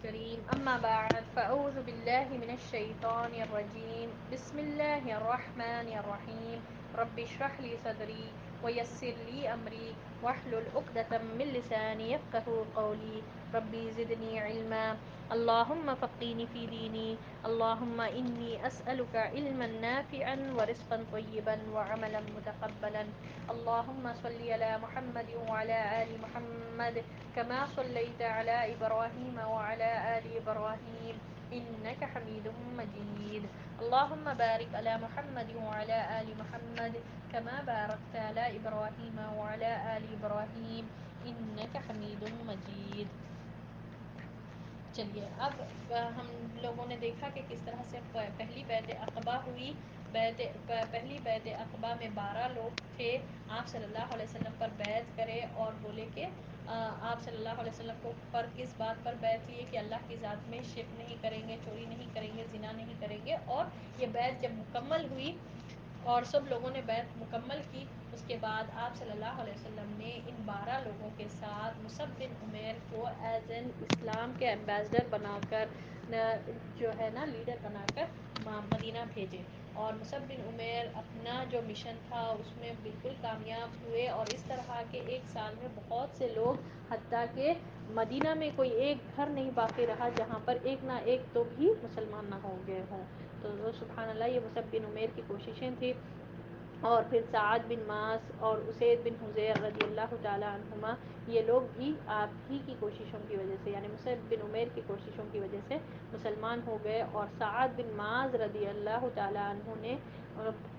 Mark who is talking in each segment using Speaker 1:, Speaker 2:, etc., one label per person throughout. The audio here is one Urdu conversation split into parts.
Speaker 1: الكريم أما بعد فأعوذ بالله من الشيطان الرجيم بسم الله الرحمن الرحيم رب اشرح لي صدري ويسر لي أمري واحلل عقدة من لساني يفقهوا قولي ربي زدني علما اللهم فقهني في ديني اللهم إني أسألك علما نافعا ورزقا طيبا وعملا متقبلا اللهم صل على محمد وعلى آل محمد كما صليت على إبراهيم وعلى آل إبراهيم إنك حميد مجيد اللهم بارك على محمد وعلى آل محمد كما باركت على إبراهيم وعلى آل إبراهيم إنك حميد مجيد. چلیے اب ہم لوگوں نے دیکھا کہ کس طرح سے پہلی بیعت عقبہ ہوئی. پہلی بیعت عقبہ میں 12 لوگ تھے. آپ صلی اللہ علیہ وسلم پر بیعت کرے اور بولے کہ آپ صلی اللہ علیہ وسلم کو پر کس بات پر بیعت لیے کہ اللہ کی ذات میں شرک نہیں کریں گے, چوری نہیں کریں گے, زنا نہیں کریں گے. اور یہ بیعت جب مکمل ہوئی اور سب لوگوں نے بیعت مکمل کی, اس کے بعد آپ صلی اللہ علیہ وسلم نے ان 12 لوگوں کے ساتھ مصعب بن عمیر کو ایز این اسلام کے ایمبیسڈر بنا کر جو ہے نا لیڈر بنا کر مدینہ بھیجے. اور مصعب بن عمیر اپنا جو مشن تھا اس میں بالکل کامیاب ہوئے, اور اس طرح کہ ایک سال میں بہت سے لوگ, حتیٰ کہ مدینہ میں کوئی ایک گھر نہیں باقی رہا جہاں پر ایک نہ ایک تو بھی مسلمان نہ ہو گئے ہوں. تو سبحان اللہ, یہ مصعب بن عمیر کی کوششیں تھیں. اور پھر سعد بن معاذ اور اسید بن حضیر رضی اللہ تعالی عنہما, یہ لوگ بھی آپ ہی کی کوششوں کی وجہ سے, یعنی مصعب بن عمیر کی کوششوں کی وجہ سے مسلمان ہو گئے. اور سعد بن معاذ رضی اللہ تعالی عنہ نے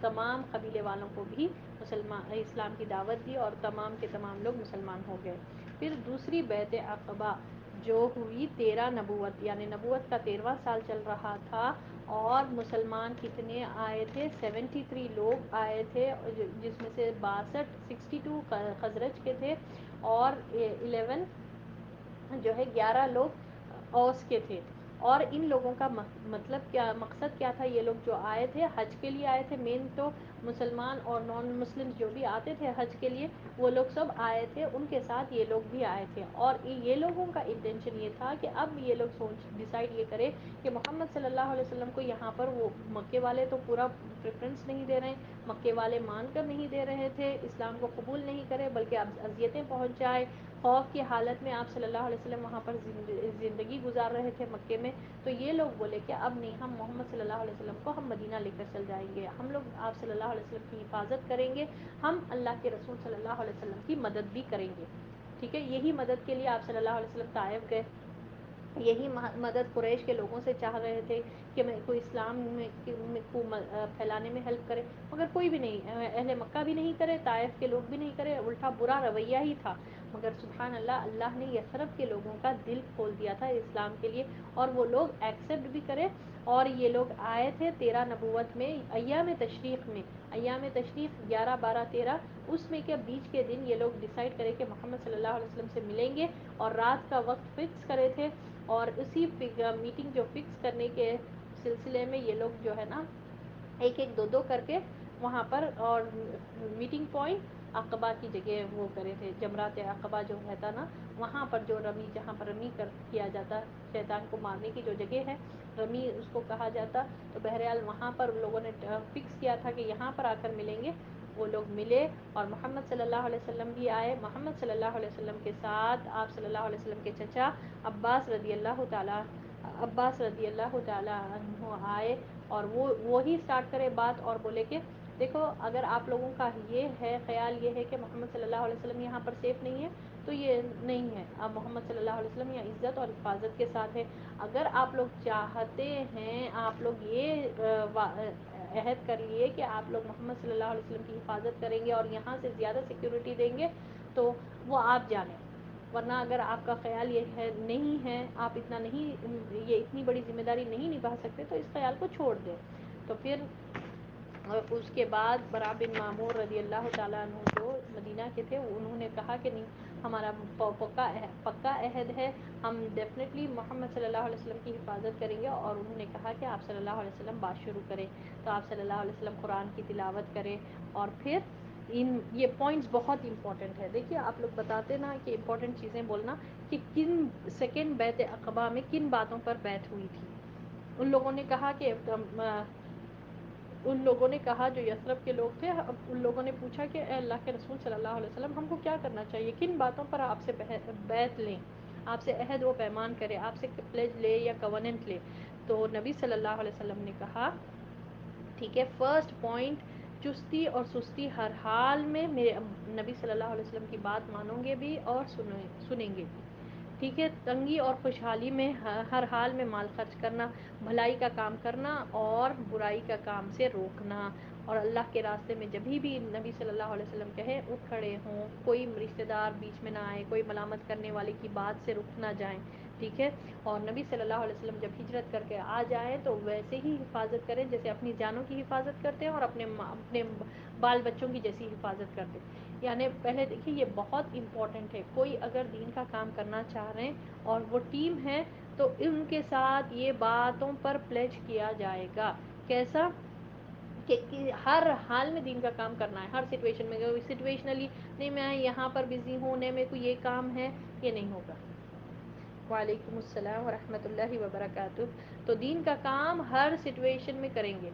Speaker 1: تمام قبیلے والوں کو بھی اسلام کی دعوت دی اور تمام کے تمام لوگ مسلمان ہو گئے. پھر دوسری بیعت عقبہ جو ہوئی 13 نبوت, یعنی نبوت کا 13واں سال چل رہا تھا, اور مسلمان کتنے آئے تھے؟ 73 لوگ آئے تھے, جس میں سے 62 خزرج کے تھے, اور 11 لوگ اوس کے تھے. اور ان لوگوں کا مطلب کیا, مقصد کیا تھا؟ یہ لوگ جو آئے تھے حج کے لیے آئے تھے. مین تو مسلمان اور نان مسلم جو بھی آتے تھے حج کے لیے, وہ لوگ سب آئے تھے, ان کے ساتھ یہ لوگ بھی آئے تھے. اور یہ لوگوں کا انٹینشن یہ تھا کہ اب یہ لوگ ڈیسائیڈ یہ کرے کہ محمد صلی اللہ علیہ وسلم کو یہاں پر, وہ مکے والے تو پورا پریفرنس نہیں دے رہے ہیں, مکے والے مان کر نہیں دے رہے تھے, اسلام کو قبول نہیں کرے بلکہ اب اذیتیں پہنچائے. خوف کی حالت میں آپ صلی اللہ علیہ وسلم وہاں پر زندگی گزار رہے تھے مکے میں. تو یہ لوگ بولے کہ اب نہیں, ہم محمد صلی اللہ علیہ وسلم کو ہم مدینہ لے کر چل جائیں گے, ہم لوگ آپ صلی اللہ علیہ وسلم کی حفاظت کریں گے, ہم اللہ کے رسول صلی اللہ علیہ وسلم کی مدد بھی کریں گے. ٹھیک ہے, یہی مدد کے لیے آپ صلی اللہ علیہ وسلم طائف گئے. یہی مدد قریش کے لوگوں سے چاہ رہے تھے کہ میں کوئی اسلام کو پھیلانے میں ہیلپ کرے, مگر کوئی بھی نہیں, اہل مکہ بھی نہیں کرے, طائف کے لوگ بھی نہیں کرے, الٹا برا رویہ ہی تھا. مگر سبحان اللہ, اللہ نے یثرب کے لوگوں کا دل کھول دیا تھا اسلام کے لیے, اور وہ لوگ ایکسیپٹ بھی کرے. اور یہ لوگ آئے تھے 13 نبوت میں, ایام تشریق میں, ایام تشریق 11, 12, 13, اس میں کے بیچ کے دن یہ لوگ ڈیسائیڈ کرے کہ محمد صلی اللہ علیہ وسلم سے ملیں گے, اور رات کا وقت فکس کرے تھے. اور اسی میٹنگ جو فکس کرنے کے سلسلے میں یہ لوگ جو ہے نا ایک دو کر کے وہاں پر, اور میٹنگ پوائنٹ عقبہ کی جگہ وہ کرے تھے, جمرات عقبہ جو رہتا نا وہاں پر, جو جہاں پر رمی کیا جاتا, شیطان کو مارنے کی جو جگہ ہے رمی اس کو کہا جاتا. تو بہرحال وہاں پر لوگوں نے فکس کیا تھا کہ یہاں پر آ کر ملیں گے. وہ لوگ ملے, اور محمد صلی اللہ علیہ وسلم بھی آئے. محمد صلی اللہ علیہ وسلم کے ساتھ آپ صلی اللہ علیہ وسلم کے چچا عباس رضی اللہ تعالی عنہ آئے, اور وہی اسٹارٹ کرے بات, اور بولے کہ دیکھو, اگر آپ لوگوں کا یہ ہے خیال, یہ ہے کہ محمد صلی اللہ علیہ وسلم یہاں پر سیف نہیں ہے, تو یہ نہیں ہے. اب محمد صلی اللہ علیہ وسلم یہاں عزت اور حفاظت کے ساتھ ہے. اگر آپ لوگ چاہتے ہیں, آپ لوگ یہ عہد کر لیے کہ آپ لوگ محمد صلی اللہ علیہ وسلم کی حفاظت کریں گے اور یہاں سے زیادہ سیکیورٹی دیں گے, تو وہ آپ جانیں. ورنہ اگر آپ کا خیال یہ ہے نہیں ہے, آپ اتنا نہیں, یہ اتنی بڑی ذمہ داری نہیں نبھا سکتے, تو اس خیال کو چھوڑ دیں. تو پھر اس کے بعد برا بن معمور رضی اللہ تعالیٰ عنہ جو مدینہ کے تھے, انہوں نے کہا کہ نہیں, ہمارا پکا عہد ہے, ہم ڈیفینیٹلی محمد صلی اللہ علیہ وسلم کی حفاظت کریں گے. اور انہوں نے کہا کہ آپ صلی اللہ علیہ وسلم بات شروع کریں. تو آپ صلی اللہ علیہ وسلم قرآن کی تلاوت کریں, اور پھر یہ پوائنٹس بہت امپورٹنٹ ہے. دیکھیے آپ لوگ بتاتے نا کہ امپورٹنٹ چیزیں بولنا کہ کن سیکنڈ بیعت عقبہ میں کن باتوں پر بیعت ہوئی تھی. ان لوگوں نے کہا کہ ان لوگوں نے کہا جو یثرب کے لوگ تھے، ان لوگوں نے پوچھا کہ اے اللہ کے رسول صلی اللہ علیہ وسلم ہم کو کیا کرنا چاہیے، کن باتوں پر آپ سے بیعت لیں، آپ سے عہد و پیمان کرے، آپ سے پلیج لے یا کووننٹ لے. تو نبی صلی اللہ علیہ وسلم نے کہا ٹھیک ہے، فرسٹ پوائنٹ چستی اور سستی ہر حال میں میرے نبی صلی اللہ علیہ وسلم کی بات مانو گے بھی اور سنیں گے بھی. ٹھیک ہے، تنگی اور خوشحالی میں ہر حال میں مال خرچ کرنا، بھلائی کا کام کرنا اور برائی کا کام سے روکنا. اور اللہ کے راستے میں جبھی بھی نبی صلی اللہ علیہ وسلم کہے اٹھ کھڑے ہوں، کوئی رشتہ دار بیچ میں نہ آئے، کوئی ملامت کرنے والے کی بات سے رک نہ جائیں. ٹھیک ہے، اور نبی صلی اللہ علیہ وسلم جب ہجرت کر کے آ جائیں تو ویسے ہی حفاظت کریں جیسے اپنی جانوں کی حفاظت کرتے ہیں اور اپنے بال بچوں کی جیسی حفاظت کرتے ہیں. یعنی پہلے دیکھیے یہ بہت امپورٹنٹ ہے، کوئی اگر دین کا کام کرنا چاہ رہے ہیں اور وہ ٹیم ہے تو ان کے ساتھ یہ باتوں پر پلیج کیا جائے گا. کیسا کہ ہر حال میں دین کا کام کرنا ہے، ہر سچویشن میں. سچویشنلی نہیں میں یہاں پر بزی ہوں، نہیں میرے کو یہ کام ہے، یہ نہیں ہوگا. وعلیکم السلام ورحمۃ اللہ وبرکاتہ. تو دین کا کام ہر سچویشن میں کریں گے.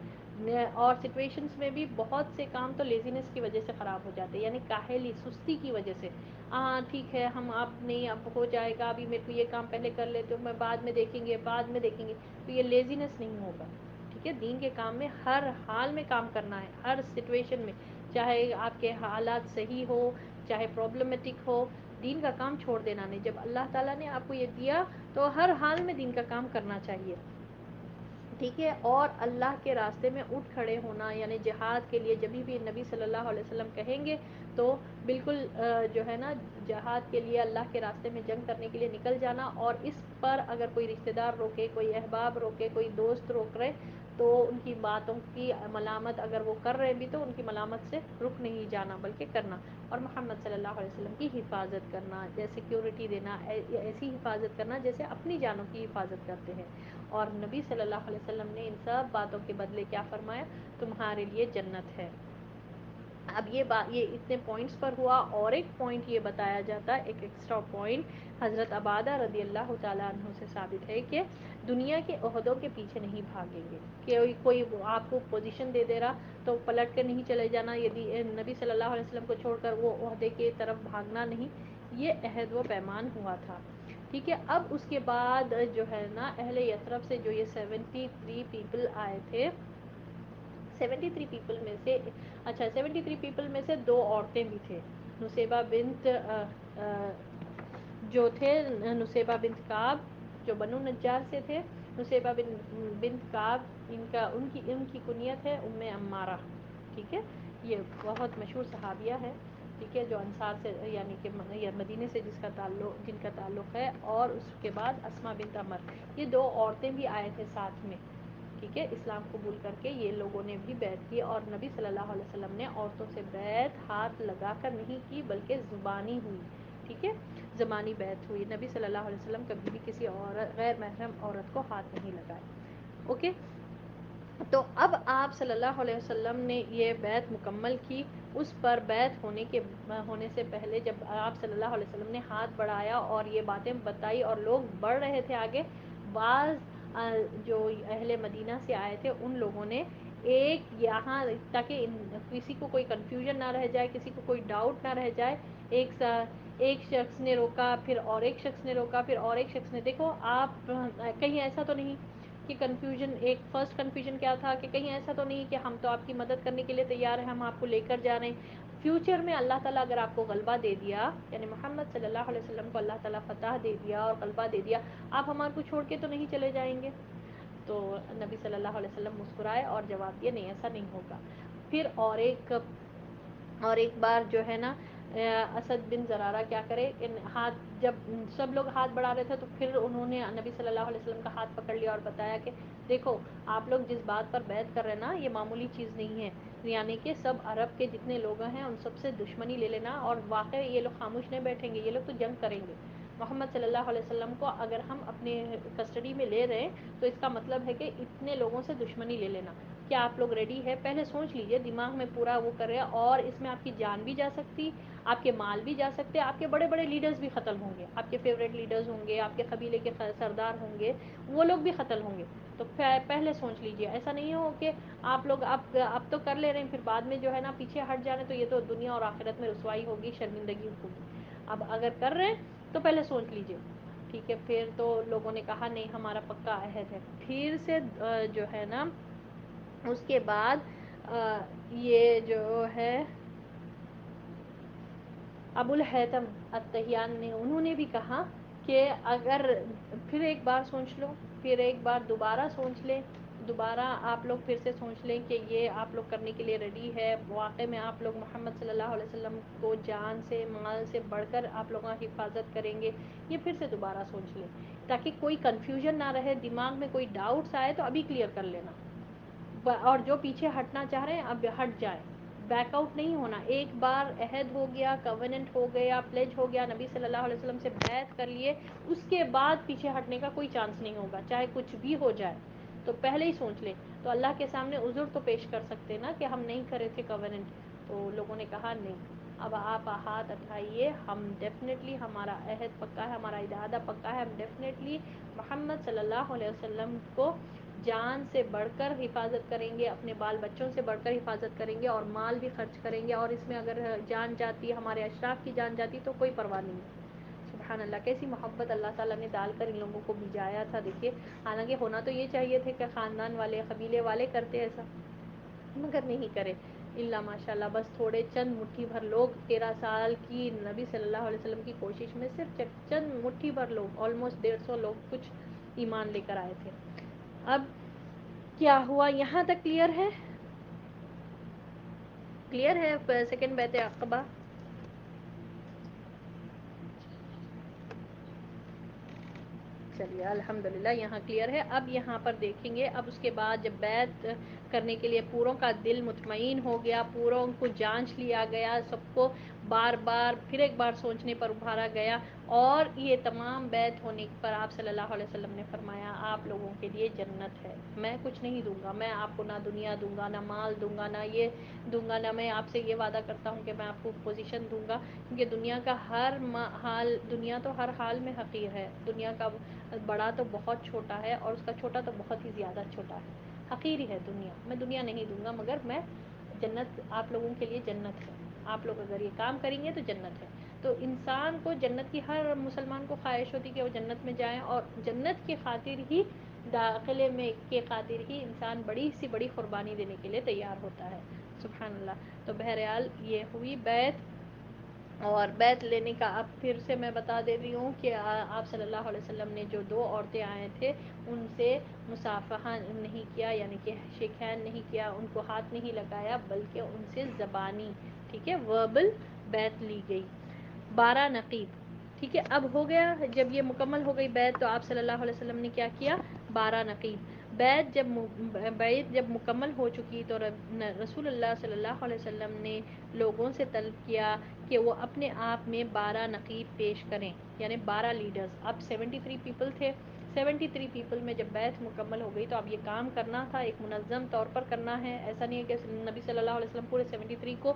Speaker 1: اور سچویشنز میں بھی بہت سے کام تو لیزینس کی وجہ سے خراب ہو جاتے ہیں، یعنی کاہلی سستی کی وجہ سے. ہاں ٹھیک ہے ہم اب نہیں، اب ہو جائے گا، ابھی میرے کو یہ کام پہلے کر لیتے ہو، میں بعد میں دیکھیں گے، بعد میں دیکھیں گے، تو یہ لیزینس نہیں ہوگا. ٹھیک ہے، دین کے کام میں ہر حال میں کام کرنا ہے، ہر سچویشن میں، چاہے آپ کے حالات صحیح ہو چاہے پرابلمٹک ہو، دین کا کام چھوڑ دینا نہیں. جب اللہ تعالیٰ نے آپ کو یہ دیا تو ہر حال میں دین کا کام کرنا چاہیے. ٹھیک ہے، اور اللہ کے راستے میں اٹھ کھڑے ہونا، یعنی جہاد کے لیے جبھی بھی نبی صلی اللہ علیہ وسلم کہیں گے تو بالکل جو ہے نا جہاد کے لیے اللہ کے راستے میں جنگ کرنے کے لیے نکل جانا. اور اس پر اگر کوئی رشتہ دار روکے، کوئی احباب روکے، کوئی دوست روک رہے تو ان کی باتوں کی ملامت اگر وہ کر رہے بھی تو ان کی ملامت سے رک نہیں جانا بلکہ کرنا. اور محمد صلی اللہ علیہ وسلم کی حفاظت کرنا، جیسے سیکیورٹی دینا، ایسی حفاظت کرنا جیسے اپنی جانوں کی حفاظت کرتے ہیں. اور نبی صلی اللہ علیہ وسلم نے ان سب باتوں کے بدلے کیا فرمایا، تمہارے لیے جنت ہے. اب یہ اتنے پوائنٹس پر ہوا، اور ایک پوائنٹ یہ بتایا جاتا ہے، ایک ایکسٹرا پوائنٹ حضرت عبادہ رضی اللہ تعالیٰ عنہ سے ثابت ہے کہ دنیا کے عہدوں کے پیچھے نہیں بھاگیں گے. کہ کوئی آپ کو پوزیشن دے رہا تو پلٹ کر نہیں چلے جانا، یدی نبی صلی اللہ علیہ وسلم کو چھوڑ کر وہ عہدے کی طرف بھاگنا نہیں. یہ عہد و پیمان ہوا تھا. ٹھیک ہے، اب اس کے بعد جو ہے نا اہل یثرب سے جو یہ 73 پیپل آئے تھے، 73 پیپل میں سے 73 پیپل میں سے 2 عورتیں بھی تھے. نصیبہ بنت جو تھے نصیبہ بنت کعب جو بنو نجار سے تھے. نصیبہ بنت کعب ان کی کنیت ہے ام عمارہ. ٹھیک ہے، یہ بہت مشہور صحابیہ ہے. ٹھیک ہے، جو انصار سے یعنی کہ مدینے سے جن کا تعلق ہے. اور اس کے بعد اسماء بنت عمر، یہ 2 عورتیں بھی آئے تھے ساتھ میں. ٹھیک ہے، اسلام قبول کر کے یہ لوگوں نے بھی بیعت کی. اور نبی صلی اللہ علیہ وسلم نے عورتوں سے بیعت ہاتھ لگا کر نہیں کی بلکہ زبانی ہوئی. ٹھیک ہے، زبانی بیعت ہوئی. نبی صلی اللہ علیہ وسلم کبھی بھی کسی غیر محرم عورت کو ہاتھ نہیں لگائے. اوکے، تو اب آپ صلی اللہ علیہ وسلم نے یہ بیعت مکمل کی. اس پر بیعت ہونے سے پہلے جب آپ صلی اللہ علیہ وسلم نے ہاتھ بڑھایا اور یہ باتیں بتائی اور لوگ بڑھ رہے تھے آگے، بعض جو اہل مدینہ سے آئے تھے ان لوگوں نے ایک یہاں تاکہ کسی کو کوئی کنفیوژن نہ رہ جائے، کسی کو کوئی ڈاؤٹ نہ رہ جائے، ایک شخص نے روکا، پھر اور ایک شخص نے روکا، پھر اور ایک شخص نے. دیکھو آپ کہیں ایسا تو نہیں کہ کنفیوژن، ایک فرسٹ کنفیوژن کیا تھا کہ کہیں ایسا تو نہیں کہ ہم تو آپ کی مدد کرنے کے لیے تیار ہیں، ہم آپ کو لے کر جا رہے ہیں. فیوچر میں اللہ تعالیٰ اگر آپ کو غلبہ دے دیا، یعنی محمد صلی اللہ علیہ وسلم کو اللہ تعالیٰ فتح دے دیا اور غلبہ دے دیا، آپ ہمارے کو چھوڑ کے تو نہیں چلے جائیں گے. تو نبی صلی اللہ علیہ وسلم مسکرائے اور جواب دیا نہیں ایسا نہیں ہوگا. پھر اور ایک بار جو ہے نا اسد بن زرارہ کیا کرے، جب سب لوگ ہاتھ بڑھا رہے تھے تو پھر انہوں نے نبی صلی اللہ علیہ وسلم کا ہاتھ پکڑ لیا اور بتایا کہ دیکھو آپ لوگ جس بات پر بیعت کر رہے ہیں نا یہ معمولی چیز نہیں ہے. یعنی کہ سب عرب کے جتنے لوگ ہیں ان سب سے دشمنی لے لینا، اور واقعی یہ لوگ خاموش نہیں بیٹھیں گے، یہ لوگ تو جنگ کریں گے. محمد صلی اللہ علیہ وسلم کو اگر ہم اپنے کسٹڈی میں لے رہے ہیں تو اس کا مطلب ہے کہ اتنے لوگوں سے دشمنی لے لینا. کیا آپ لوگ ریڈی ہے؟ پہلے سوچ لیجئے، دماغ میں پورا وہ کر رہے ہیں، اور اس میں آپ کی جان بھی جا سکتی، آپ کے مال بھی جا سکتے، آپ کے بڑے بڑے لیڈرز بھی قتل ہوں گے، آپ کے فیوریٹ لیڈرز ہوں گے، آپ کے قبیلے کے سردار ہوں گے، وہ لوگ بھی قتل ہوں گے. تو پہلے سوچ لیجئے، ایسا نہیں ہو کہ آپ لوگ اب تو کر لے رہے ہیں، پھر بعد میں جو ہے نا پیچھے ہٹ جانے، تو یہ تو دنیا اور آخرت میں رسوائی ہوگی، شرمندگی ہوگی. اب اگر کر رہے ہیں تو پہلے سوچ لیجئے. ٹھیک ہے. پھر تو لوگوں نے کہا نہیں ہمارا پکا عہد ہے. پھر سے جو ہے نا اس کے بعد یہ جو ہے ابو الہیثم الطحیان نے، انہوں نے بھی کہا کہ اگر پھر ایک بار سوچ لو، پھر ایک بار دوبارہ سوچ لیں، دوبارہ آپ لوگ پھر سے سوچ لیں کہ یہ آپ لوگ کرنے کے لیے ریڈی ہے، واقع میں آپ لوگ محمد صلی اللہ علیہ وسلم کو جان سے مال سے بڑھ کر آپ لوگوں کی حفاظت کریں گے. یہ پھر سے دوبارہ سوچ لیں تاکہ کوئی کنفیوژن نہ رہے، دماغ میں کوئی ڈاؤٹس آئے تو ابھی کلیئر کر لینا، اور جو پیچھے ہٹنا چاہ رہے ہیں اب ہٹ جائے، بیک آؤٹ نہیں ہونا. ایک بار عہد ہو گیا، کووننٹ ہو گیا، پلیج ہو گیا، نبی صلی اللہ علیہ وسلم سے بیعت کر لیے، اس کے بعد پیچھے ہٹنے کا کوئی چانس نہیں ہوگا، چاہے کچھ بھی ہو جائے. تو پہلے ہی سوچ لیں. تو اللہ کے سامنے عذر تو پیش کر سکتے نا کہ ہم نہیں کرے تھے کووننٹ. تو لوگوں نے کہا نہیں، اب آپ ہاتھ اٹھائیے، ہم ڈیفینیٹلی ہمارا عہد پکا ہے، ہمارا ارادہ پکا ہے، ہم ڈیفینیٹلی محمد صلی اللہ علیہ وسلم کو جان سے بڑھ کر حفاظت کریں گے، اپنے بال بچوں سے بڑھ کر حفاظت کریں گے، اور مال بھی خرچ کریں گے، اور اس میں اگر جان جاتی، ہمارے اشراف کی جان جاتی تو کوئی پرواہ نہیں. سبحان اللہ، کیسی محبت اللہ تعالیٰ نے ڈال کر ان لوگوں کو بھجایا تھا. دیکھیے، حالانکہ ہونا تو یہ چاہیے تھے کہ خاندان والے، قبیلے والے کرتے ایسا، مگر نہیں کرے. اللہ ماشاء اللہ، بس تھوڑے چند مٹھی بھر لوگ 13 سال کی نبی صلی اللہ علیہ وسلم کی کوشش میں صرف چند مٹھی بھر لوگ، آلموسٹ 150 لوگ کچھ ایمان لے کر آئے تھے. اب کیا ہوا یہاں تک کلیئر ہے؟ کلیئر ہے سیکنڈ بیعت عقبہ؟ چلیے الحمدللہ یہاں کلیئر ہے. اب یہاں پر دیکھیں گے، اب اس کے بعد جب بیعت کرنے کے لیے پوروں کا دل مطمئن ہو گیا، پوروں کو جانچ لیا گیا، سب کو بار بار پھر ایک بار سوچنے پر ابھارا گیا، اور یہ تمام بیعت ہونے پر آپ صلی اللہ علیہ وسلم نے فرمایا آپ لوگوں کے لیے جنت ہے، میں کچھ نہیں دوں گا، میں آپ کو نہ دنیا دوں گا، نہ مال دوں گا، نہ یہ دوں گا، نہ میں آپ سے یہ وعدہ کرتا ہوں کہ میں آپ کو پوزیشن دوں گا، کیونکہ دنیا کا ہر حال، دنیا تو ہر حال میں حقیر ہے، دنیا کا بڑا تو بہت چھوٹا ہے، اور اس کا چھوٹا تو بہت ہی زیادہ چھوٹا ہے، حقیر ہی ہے دنیا. میں دنیا نہیں دوں گا، مگر میں جنت آپ لوگوں کے لیے جنت ہے، آپ لوگ اگر یہ کام کریں گے تو جنت ہے. تو انسان کو جنت کی، ہر مسلمان کو خواہش ہوتی کہ وہ جنت میں جائیں، اور جنت کی خاطر ہی، داخلے میں کے خاطر ہی انسان بڑی سی بڑی قربانی دینے کے لیے تیار ہوتا ہے. سبحان اللہ. تو بہرحال یہ ہوئی بیعت. اور بیعت لینے کا اب پھر سے میں بتا دے رہی ہوں کہ آپ صلی اللہ علیہ وسلم نے جو 2 عورتیں آئے تھے ان سے مصافحہ نہیں کیا، یعنی کہ شیک ہینڈ نہیں کیا، ان کو ہاتھ نہیں لگایا، بلکہ ان سے زبانی، ٹھیک ہے، وربل بیعت لی گئی. 12 نقیب. ٹھیک ہے. اب ہو گیا، جب یہ مکمل ہو گئی بیعت، تو آپ صلی اللہ علیہ وسلم نے کیا کیا؟ 12 نقیب. بیعت جب مکمل ہو چکی تو رسول اللہ صلی اللہ علیہ وسلم نے لوگوں سے طلب کیا کہ وہ اپنے آپ میں 12 نقیب پیش کریں، یعنی 12 لیڈرز. اب 73 پیپل تھے، 73 پیپل میں جب بیعت مکمل ہو گئی تو اب یہ کام کرنا تھا، ایک منظم طور پر کرنا ہے. ایسا نہیں ہے کہ نبی صلی اللہ علیہ وسلم پورے 73 کو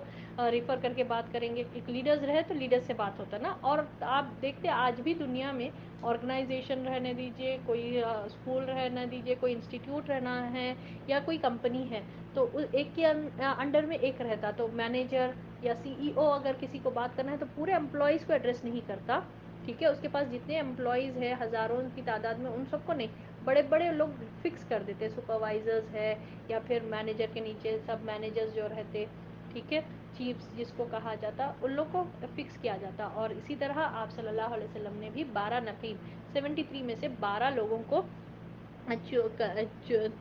Speaker 1: ریفر کر کے بات کریں گے. ایک لیڈرز رہے تو لیڈر سے بات ہوتا نا. اور آپ دیکھتے آج بھی دنیا میں آرگنائزیشن رہنے دیجئے، کوئی اسکول رہنا دیجئے، کوئی انسٹیٹیوٹ رہنا ہے، یا کوئی کمپنی ہے، تو ایک کے انڈر میں ایک رہتا، تو مینیجر یا CEO اگر کسی کو بات کرنا ہے تو پورے امپلائیز کو ایڈریس نہیں کرتا. ٹھیک ہے. اس کے پاس جتنے امپلائیز ہیں ہزاروں کی تعداد میں، ان سب کو نہیں، بڑے بڑے لوگ فکس کر دیتے، سپروائزرز ہے، یا پھر مینیجر کے نیچے سب مینیجرز جو رہتے، ٹھیک ہے، چیفز جس کو کہا جاتا، ان لوگ کو فکس کیا جاتا. اور اسی طرح آپ صلی اللہ علیہ وسلم نے بھی 12 نقیب، 73 میں سے 12 لوگوں کو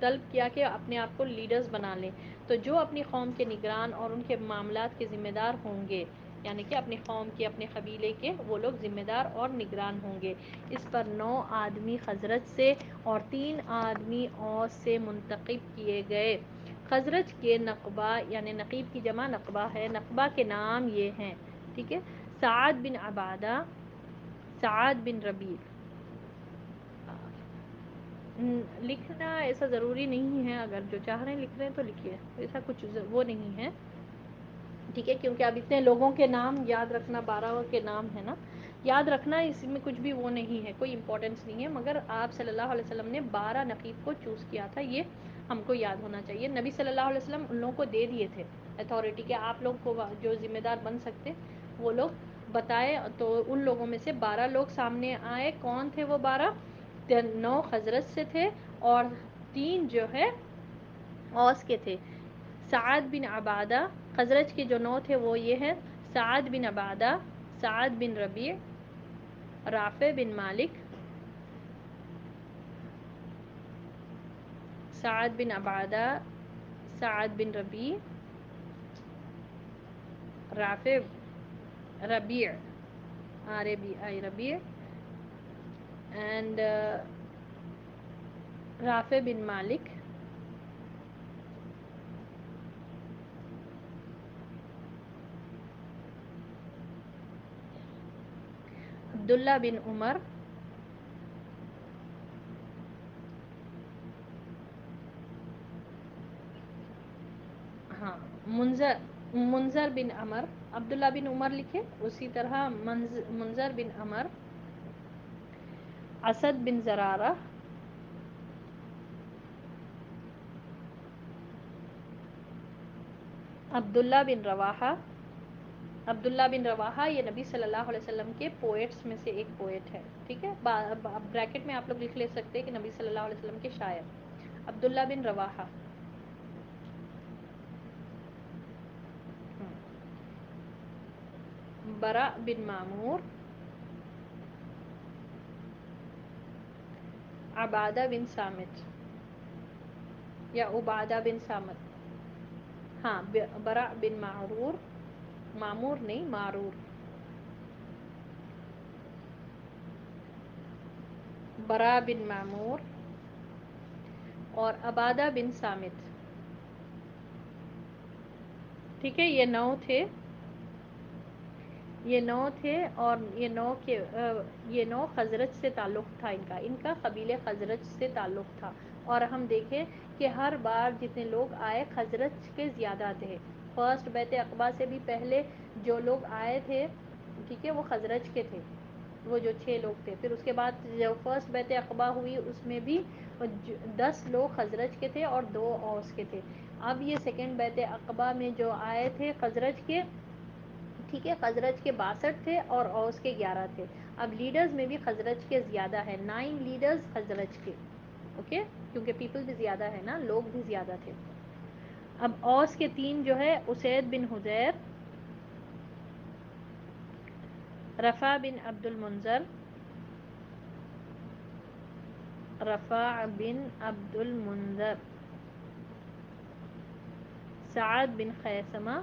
Speaker 1: طلب کیا کہ اپنے آپ کو لیڈرز بنا لیں. تو جو اپنی قوم کے نگران اور ان کے معاملات کے ذمہ دار ہوں گے، یعنی کہ اپنی قوم کے، اپنے قبیلے کے، وہ لوگ ذمہ دار اور نگران ہوں گے. اس پر 9 آدمی خزرج سے اور 3 آدمی اوس سے منتخب کیے گئے. خزرج کے نقبہ، یعنی نقیب کی جمع نقبہ ہے، نقبہ کے نام یہ ہیں، ٹھیک ہے، سعد بن عبادہ، سعد بن ربیع، لکھنا ایسا ضروری نہیں ہے، اگر جو چاہ رہے ہیں لکھ رہے ہیں تو لکھیے، ایسا کچھ وہ نہیں ہے، ٹھیک ہے، کیونکہ اب اتنے لوگوں کے نام یاد رکھنا، 12 کے نام ہے نا، یاد رکھنا اس میں کچھ بھی وہ نہیں ہے، کوئی امپورٹینس نہیں ہے، مگر آپ صلی اللہ علیہ وسلم نے 12 نقیب کو چوز کیا تھا، یہ ہم کو یاد ہونا چاہیے۔ نبی صلی اللہ علیہ وسلم ان لوگوں کو دے دیے تھے اتھارٹی کے، آپ لوگ کو جو ذمہ دار بن سکتے وہ لوگ بتائے، تو ان لوگوں میں سے 12 لوگ سامنے آئے۔ کون تھے وہ 12؟ 9 خزرج سے تھے اور 3 جو ہے اوس کے تھے۔ سعد بن عبادہ، خزرج کے جو 9 تھے وہ یہ ہیں: سعد بن عبادہ، سعد بن ربیع، رافع بن مالک، سعد بن عبادہ، سعد بن ربیع، رافع، ربیع، ربیع اینڈ رافع بن مالک، عبداللہ بن عمر، ہاں، منذر بن عمر، عبداللہ بن عمر لکھے، اسی طرح منذر بن عمر، اسد بن زرارہ، عبداللہ بن رواحہ۔ عبداللہ بن رواحہ یہ نبی صلی اللہ علیہ وسلم کے پوئٹس میں سے ایک پوئٹ ہے، ٹھیک ہے، بریکٹ میں آپ لوگ لکھ لے سکتے ہیں کہ نبی صلی اللہ علیہ وسلم کے شاعر عبداللہ بن رواحہ۔ برا بن معمور، عبادہ بن سامت یا عبادہ بن سامت، ہاں، برا بن معرور، معمور نہیں، معرور، برا بن معمور اور عبادہ بن سامت، ٹھیک ہے، یہ 9 تھے، یہ 9 تھے، اور یہ 9 خزرج سے تعلق تھا، ان کا قبیلے خزرج سے تعلق تھا، اور ہم دیکھیں کہ ہر بار جتنے لوگ آئے خزرج کے زیادہ تھے، فرسٹ بیعت عقبہ سے بھی پہلے جو لوگ آئے تھے، ٹھیک ہے، وہ خزرج کے تھے، وہ جو 6 لوگ تھے، پھر اس کے بعد جو فرسٹ بیعت عقبہ ہوئی اس میں بھی 10 لوگ خزرج کے تھے اور 2 اوس کے تھے۔ اب یہ سیکنڈ بیعت عقبہ میں جو آئے تھے خزرج کے، ٹھیک ہے، خزرج کے 62 تھے اور اوس کے 11 تھے، اب لیڈرز میں بھی خزرج کے زیادہ ہے، 9 لیڈرز خزرج کے، اوکے، کیونکہ پیپل بھی زیادہ ہے نا، لوگ بھی زیادہ تھے۔ اب اوس کے 3 جو ہے: اسید بن حضیر، رفع بن عبد المنذر، رفاع بن عبد المنذر، سعد بن خیثمہ،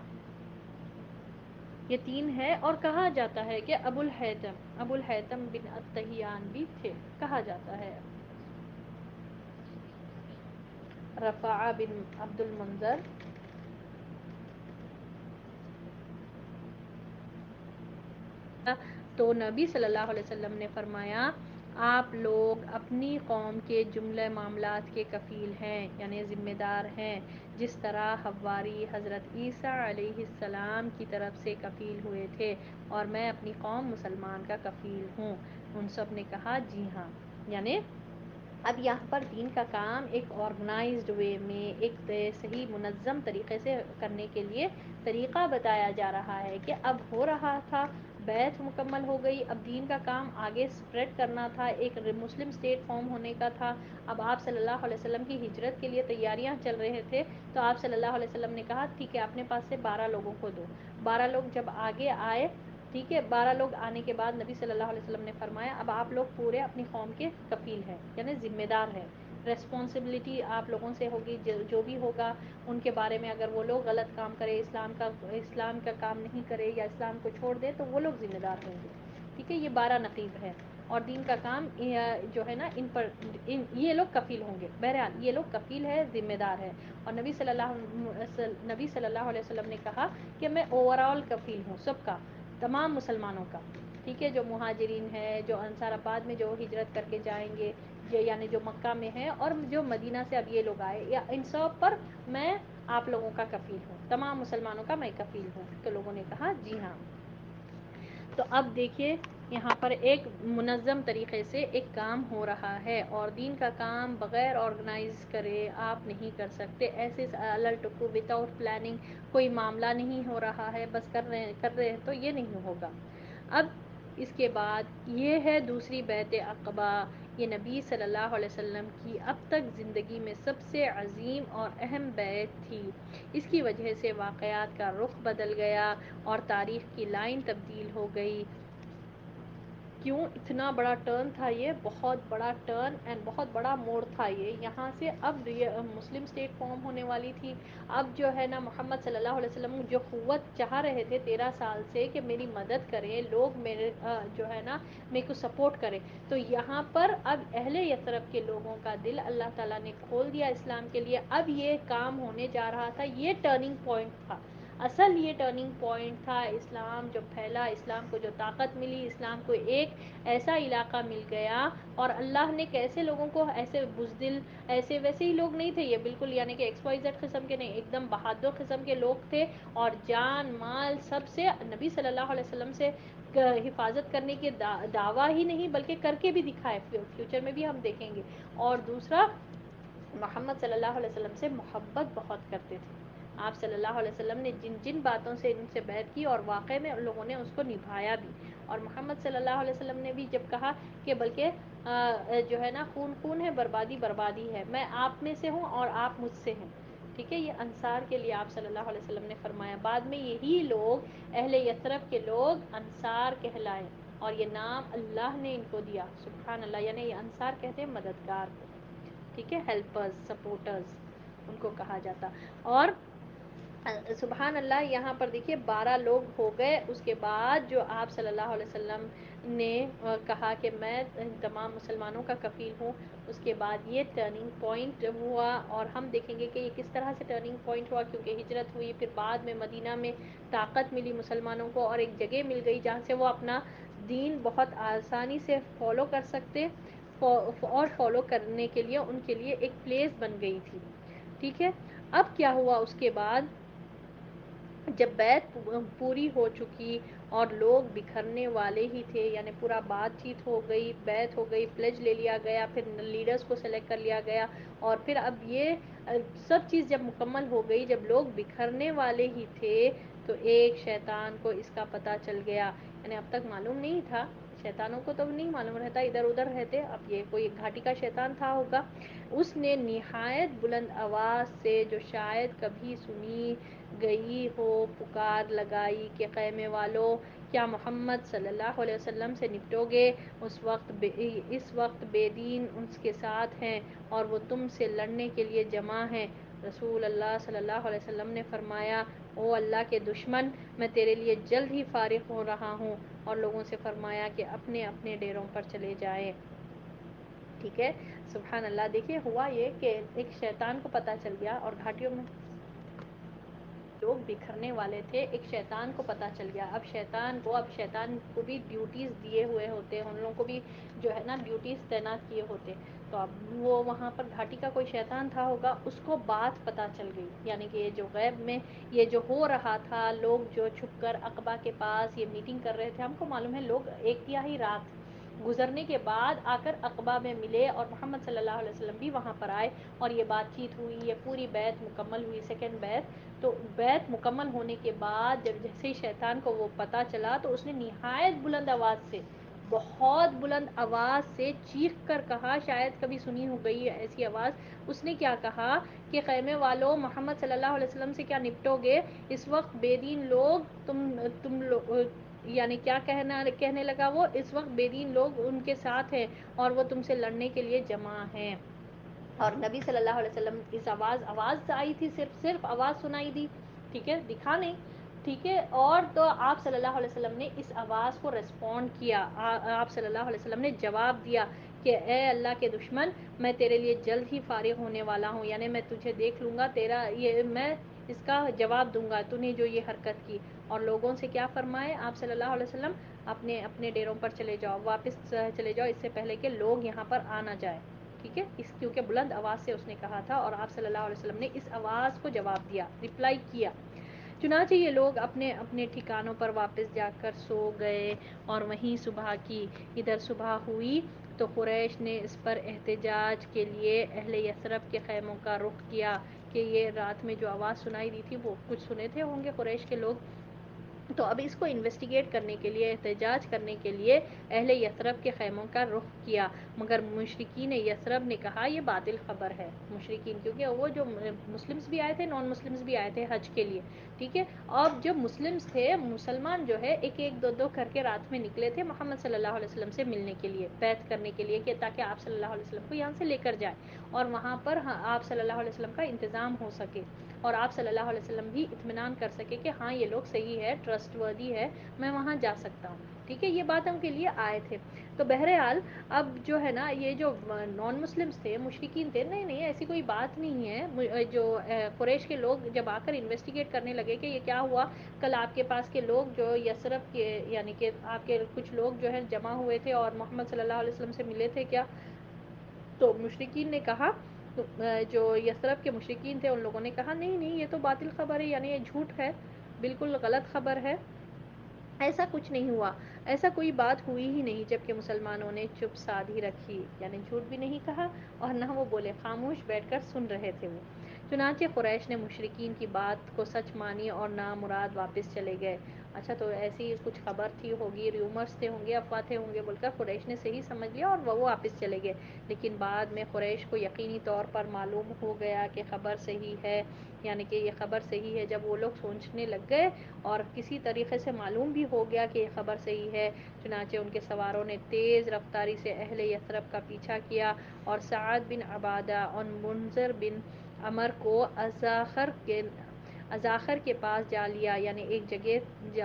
Speaker 1: یہ 3 ہے، اور کہا جاتا ہے کہ ابو الحیثم بن الطحیان بھی تھے، کہا جاتا ہے۔ رفاع بن عبد المنذر، تو نبی صلی اللہ علیہ وسلم نے فرمایا آپ لوگ اپنی قوم کے جملہ معاملات کے کفیل ہیں، یعنی ذمہ دار ہیں، جس طرح حواری حضرت عیسیٰ علیہ السلام کی طرف سے کفیل ہوئے تھے، اور میں اپنی قوم مسلمان کا کفیل ہوں۔ ان سب نے کہا جی ہاں، یعنی اب یہاں پر دین کا کام ایک آرگنائزڈ وے میں، ایک صحیح منظم طریقے سے کرنے کے لیے طریقہ بتایا جا رہا ہے، کہ اب ہو رہا تھا، بیعت مکمل ہو گئی، اب دین کا کام آگے سپریڈ کرنا تھا، ایک مسلم اسٹیٹ فارم ہونے کا تھا، اب آپ صلی اللہ علیہ وسلم کی ہجرت کے لیے تیاریاں چل رہے تھے، تو آپ صلی اللہ علیہ وسلم نے کہا ٹھیک ہے اپنے پاس سے 12 لوگوں کو دو، 12 لوگ جب آگے آئے، ٹھیک ہے، 12 لوگ آنے کے بعد نبی صلی اللہ علیہ وسلم نے فرمایا اب آپ لوگ پورے اپنی قوم کے کفیل ہیں، یعنی ذمہ دار ہیں، ریسپانسبلٹی آپ لوگوں سے ہوگی، جو بھی ہوگا ان کے بارے میں، اگر وہ لوگ غلط کام کرے، اسلام کا کام نہیں کرے یا اسلام کو چھوڑ دے تو وہ لوگ ذمہ دار ہوں گے، ٹھیک ہے، یہ 12 نقیب ہے، اور دین کا کام جو ہے نا یہ لوگ کفیل ہوں گے، بہرحال یہ لوگ کفیل ہے، ذمہ دار ہے، اور نبی صلی اللہ علیہ وسلم نے کہا کہ میں اوور آل کفیل ہوں، سب کا، تمام مسلمانوں کا، ٹھیک ہے، جو مہاجرین ہے، جو انصار آباد میں جو ہجرت کر کے جائیں گے، یعنی جو مکہ میں ہیں اور جو مدینہ سے اب یہ لوگ آئے، یا ان سب پر میں آپ لوگوں کا کفیل ہوں، تمام مسلمانوں کا میں کفیل ہوں۔ تو لوگوں نے کہا جی ہاں۔ تو اب دیکھیے یہاں پر ایک منظم طریقے سے ایک کام ہو رہا ہے، اور دین کا کام بغیر آرگنائز کرے آپ نہیں کر سکتے، ایسے الل ٹکو وداؤٹ پلاننگ کوئی معاملہ نہیں ہو رہا ہے، بس کر رہے ہیں تو یہ نہیں ہوگا۔ اب اس کے بعد یہ ہے دوسری بیعت عقبہ، یہ نبی صلی اللہ علیہ وسلم کی اب تک زندگی میں سب سے عظیم اور اہم بیعت تھی۔ اس کی وجہ سے واقعات کا رخ بدل گیا اور تاریخ کی لائن تبدیل ہو گئی۔ کیوں اتنا بڑا ٹرن تھا یہ، بہت بڑا ٹرن اینڈ بہت بڑا موڑ تھا یہ، یہاں سے اب مسلم اسٹیٹ فارم ہونے والی تھی۔ اب جو ہے نا محمد صلی اللہ علیہ وسلم جو قوت چاہ رہے تھے 13 سال سے کہ میری مدد کریں لوگ، میرے جو ہے نا میرے کو سپورٹ کریں، تو یہاں پر اب اہل یثرب کے لوگوں کا دل اللہ تعالیٰ نے کھول دیا اسلام کے لیے۔ اب یہ کام ہونے جا رہا تھا، یہ ٹرننگ پوائنٹ تھا، اصل یہ ٹرننگ پوائنٹ تھا۔ اسلام جو پھیلا، اسلام کو جو طاقت ملی، اسلام کو ایک ایسا علاقہ مل گیا، اور اللہ نے کیسے لوگوں کو، ایسے بزدل ایسے ویسے ہی لوگ نہیں تھے یہ بالکل، یعنی کہ ایکس وائی زیڈ قسم کے نہیں، ایک دم بہادر قسم کے لوگ تھے، اور جان مال سب سے نبی صلی اللہ علیہ وسلم سے حفاظت کرنے کے دعویٰ ہی نہیں بلکہ کر کے بھی دکھائے، فیوچر میں بھی ہم دیکھیں گے۔ اور دوسرا، محمد صلی اللہ علیہ وسلم سے محبت بہت کرتے تھے۔ آپ صلی اللہ علیہ وسلم نے جن جن باتوں سے ان سے بیعت کی، اور واقعے میں ان لوگوں نے اس کو نبھایا بھی، اور محمد صلی اللہ علیہ وسلم نے بھی جب کہا کہ بلکہ جو ہے نا خون خون ہے، بربادی بربادی ہے، میں آپ میں سے ہوں اور آپ مجھ سے ہیں، ٹھیک ہے، یہ انصار کے لیے آپ صلی اللہ علیہ وسلم نے فرمایا۔ بعد میں یہی لوگ اہل یثرب کے لوگ انصار کہلائے، اور یہ نام اللہ نے ان کو دیا، سبحان اللہ، یعنی یہ انصار کہتے ہیں مددگار کو، ٹھیک ہے، ہیلپرز، سپورٹرز ان کو کہا جاتا۔ اور سبحان اللہ، یہاں پر دیکھیے 12 لوگ ہو گئے، اس کے بعد جو آپ صلی اللہ علیہ وسلم نے کہا کہ میں تمام مسلمانوں کا کفیل ہوں، اس کے بعد یہ ٹرننگ پوائنٹ ہوا، اور ہم دیکھیں گے کہ یہ کس طرح سے ٹرننگ پوائنٹ ہوا، کیونکہ ہجرت ہوئی، پھر بعد میں مدینہ میں طاقت ملی مسلمانوں کو، اور ایک جگہ مل گئی جہاں سے وہ اپنا دین بہت آسانی سے فالو کر سکتے، اور فالو کرنے کے لیے ان کے لیے ایک پلیس بن گئی تھی، ٹھیک ہے۔ اب کیا ہوا اس کے بعد، جب بیعت پوری ہو چکی اور لوگ بکھرنے والے ہی تھے، یعنی پورا بات چیت ہو گئی، بیعت ہو گئی، پلیج لے لیا گیا، پھر لیڈرز کو سلیکٹ کر لیا گیا، اور پھر اب یہ سب چیز جب مکمل ہو گئی، جب لوگ بکھرنے والے ہی تھے، تو ایک شیطان کو اس کا پتہ چل گیا، یعنی اب تک معلوم نہیں تھا، شیطانوں کو تو نہیں معلوم رہتا، ادھر ادھر رہتے، اب یہ کوئی گھاٹی کا شیطان تھا ہوگا، اس نے نہایت بلند آواز سے، جو شاید کبھی سنی گئی ہو، پکار لگائی کہ خیمے والوں، کیا محمد صلی اللہ علیہ وسلم سے نپٹو گے؟ اس وقت بے دین اس کے ساتھ ہیں، اور وہ تم سے لڑنے کے لیے جمع ہیں۔ رسول اللہ صلی اللہ علیہ وسلم نے فرمایا، او اللہ کے دشمن، میں تیرے لیے جلد ہی فارغ ہو رہا ہوں، اور لوگوں سے فرمایا کہ اپنے اپنے ڈیروں پر چلے جائیں، ٹھیک ہے، سبحان اللہ۔ دیکھیے ہوا یہ کہ ایک شیطان کو پتہ چل گیا، اور گھاٹیوں میں لوگ بکھرنے والے تھے، ایک شیطان کو پتہ چل گیا، اب شیطان کو بھی ڈیوٹیز دیے ہوئے ہوتے، ان لوگوں کو بھی جو ہے نا ڈیوٹیز تعینات کیے ہوتے، تو اب وہ وہاں پر گھاٹی کا کوئی شیطان تھا ہوگا، اس کو بات پتہ چل گئی، یعنی کہ یہ جو غیب میں یہ جو ہو رہا تھا، لوگ جو چھپ کر عقبہ کے پاس یہ میٹنگ کر رہے تھے، ہم کو معلوم ہے لوگ ایک تہائی رات گزرنے کے بعد آ کر عقبہ میں ملے، اور محمد صلی اللہ علیہ وسلم بھی وہاں پر آئے، اور یہ بات چیت ہوئی، یہ پوری بیعت مکمل ہوئی، سیکنڈ بیعت۔ تو بیعت مکمل ہونے کے بعد جب جیسے ہی شیطان کو وہ پتہ چلا، تو اس نے نہایت بلند آواز سے، بہت بلند آواز سے چیخ کر کہا، شاید کبھی سنی ہو گئی ہے ایسی آواز، اس نے کیا کہا کہ خیمے والوں، محمد صلی اللہ علیہ وسلم سے کیا نپٹو گے؟ اس وقت بے دین لوگ تم لوگ، یعنی کیا کہنے لگا وہ، اس وقت بے دین لوگ ان کے ساتھ ہیں، اور وہ تم سے لڑنے کے لیے جمع ہیں۔ اور نبی صلی اللہ علیہ وسلم اس آواز آئی تھی، صرف آواز سنائی دی، ٹھیک ہے، دکھا نہیں، ٹھیک ہے، اور تو آپ صلی اللہ علیہ وسلم نے اس آواز کو ریسپونڈ کیا، آپ صلی اللہ علیہ وسلم نے جواب دیا کہ اے اللہ کے دشمن، میں تیرے لیے جلد ہی فارغ ہونے والا ہوں، یعنی میں تجھے دیکھ لوں گا، میں اس کا جواب دوں گا، تو نے جو یہ حرکت کی۔ اور لوگوں سے کیا فرمائے آپ صلی اللہ علیہ وسلم، اپنے اپنے ڈیروں پر چلے جاؤ، واپس چلے جاؤ، اس سے پہلے کہ لوگ یہاں پر آ نہ جائے، ٹھیک ہے، اس کیونکہ بلند آواز سے اس نے کہا تھا اور آپ صلی اللہ علیہ وسلم نے اس آواز کو جواب دیا، ریپلائی کیا۔ چنانچہ یہ لوگ اپنے اپنے ٹھکانوں پر واپس جا کر سو گئے اور وہیں صبح کی۔ ادھر صبح ہوئی تو قریش نے اس پر احتجاج کے لیے اہل یثرب کے خیموں کا رخ کیا کہ یہ رات میں جو آواز سنائی دی تھی وہ کچھ سنے تھے ہوں گے قریش کے لوگ، تو اب اس کو انویسٹیگیٹ کرنے کے لیے، احتجاج کرنے کے لیے اہل یثرب کے خیموں کا رخ کیا، مگر مشرکین یثرب نے کہا یہ باطل خبر ہے۔ مشرکین کیونکہ وہ جو مسلمز بھی آئے تھے، نان مسلمز بھی آئے تھے حج کے لیے، ٹھیک ہے، اب جو مسلمز تھے، مسلمان جو ہے ایک ایک دو دو کر کے رات میں نکلے تھے محمد صلی اللہ علیہ وسلم سے ملنے کے لیے، بیعت کرنے کے لیے، کہ تاکہ آپ صلی اللہ علیہ وسلم کو یہاں سے لے کر جائے اور وہاں پر آپ صلی اللہ علیہ وسلم کا انتظام ہو سکے اور آپ صلی اللہ علیہ وسلم بھی اطمینان کر سکے کہ ہاں یہ لوگ صحیح ہے، ٹرسٹ وردی ہے، میں وہاں جا سکتا ہوں، ٹھیک ہے، یہ بات ان کے لیے آئے تھے۔ تو بہرحال اب جو ہے نا یہ جو نان مسلمس تھے، مشرکین تھے، نہیں نہیں ایسی کوئی بات نہیں ہے، جو قریش کے لوگ جب آ کر انویسٹیگیٹ کرنے لگے کہ یہ کیا ہوا، کل آپ کے پاس کے لوگ جو یثرب کے یعنی کہ آپ کے کچھ لوگ جو ہے جمع ہوئے تھے اور محمد صلی اللہ علیہ وسلم سے ملے تھے کیا، تو مشرکین نے کہا، جو یثرب کے مشرکین تھے ان لوگوں نے کہا نہیں نہیں یہ تو باطل خبر ہے، یعنی یہ جھوٹ ہے، بالکل غلط خبر ہے، ایسا کچھ نہیں ہوا، ایسا کوئی بات ہوئی ہی نہیں، جبکہ مسلمانوں نے چپ سادھی رکھی، یعنی جھوٹ بھی نہیں کہا اور نہ وہ بولے، خاموش بیٹھ کر سن رہے تھے وہ۔ چنانچہ قریش نے مشرکین کی بات کو سچ مانی اور نامراد واپس چلے گئے۔ اچھا تو ایسی کچھ خبر تھی ہوگی، ریومرز تھے ہوں گے، افواہ تھے ہوں گے بول کر قریش نے صحیح سمجھ لیا اور وہ واپس چلے گئے، لیکن بعد میں قریش کو یقینی طور پر معلوم ہو گیا کہ خبر صحیح ہے، یعنی کہ یہ خبر صحیح ہے، جب وہ لوگ سوچنے لگ گئے اور کسی طریقے سے معلوم بھی ہو گیا کہ یہ خبر صحیح ہے، چنانچہ ان کے سواروں نے تیز رفتاری سے اہل یثرب کا پیچھا کیا اور سعد بن عبادہ اور منذر بن عمر کو ازاخر کے پاس جا لیا، یعنی ایک جگہ